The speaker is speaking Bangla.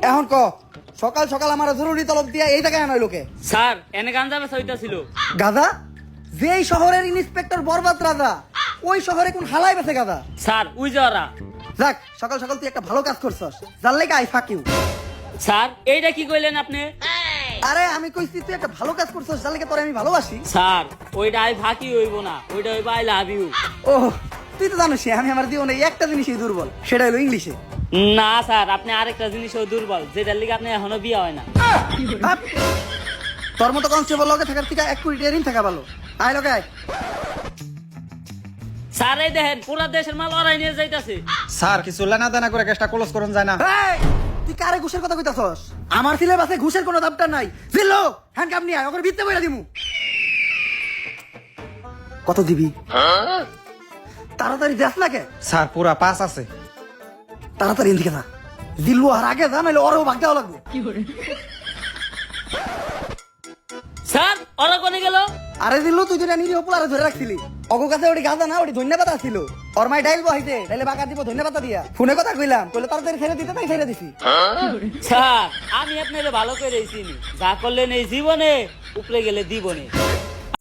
এখন ক সকাল সকাল আমার জরুরি তলব দিয়া এই জায়গায় আনাই লোকে স্যার এনে গাঞ্জা বেচা হইতাছিল। গাদা যেই শহরের ইন্সপেক্টর বরবাদ রাজা ওই শহরে কোন হালাই বেছে গাদা। স্যার উই যাওয়ারা। যাক সকাল সকাল তুই একটা ভালো কাজ করছস, যার লেগে আই ফাক ইউ। স্যার এইটা কি কইলেন আপনি? আরে আমি কইছি তুই একটা ভালো কাজ করছস, যার লেগে তোরে আমি ভালোবাসি। স্যার ওইটা আই ফাঁকি হইব না, ওইটা হইব আই লাভ ইউ। ও তুই তো জানিস আমি আমার জীবনে একটা জিনিসই দুর্বল, সেটা হলো ইংলিশে। না স্যার আপনি আরেকটা জিনিসও দুর্বল, যেটার লিগে আপনি এখনো বিয়ে হয় না। হাপ! তোর মতো কনস্টেবল লগে থাকার থেকে 1 কোটি টাকা ঋণ থাকা ভালো। আয় লোকে আয়। স্যার এই দেখেন পুরা দেশের মাল ওরাই নিয়ে যাইতাছে। স্যার কিছু লেনা দেনা করে কেসটা ক্লোজ করুন যায় না? এই, তুই কারে ঘুষের কথা কইতাছস? আমার সিলেবাসে ঘুষের কোনো দাবটা নাই। জিল্লো হ্যান্ডকাপ নিয়ে আয়, ওকে ভিত্তে বইরা দিমু। কত দিবি? তাড়াতাড়ি দেখ না কে? স্যার পুরা 5 আছে। তাড়াতাড়ি এদিকে যা। জিল্লু আর আগে যা, নাহলে ওরও ভাগ দেওয়া লাগবে। স্যার ওরা কোনে গেল? আরে জিল্লু তুই দুটা নিরীহ পোলারে ধরে রাখছিলি। অগো কাছে ওটি গাঁজা না, ওটি ধন্যবাদ ছিল। ওর মাই ডাইল বহাইতে, ডাইলে বাঁকা দিব ধন্যবাদ দিয়া। ফোনে কথা কইলাম, কইলে তাড়াতাড়ি ছেড়ে দিতে, তাই ছেড়ে দিছি। স্যার আমি আপনারে ভালো করে চিনি, যা করলেন এই জীবনে উপরে গেলে দিবনে।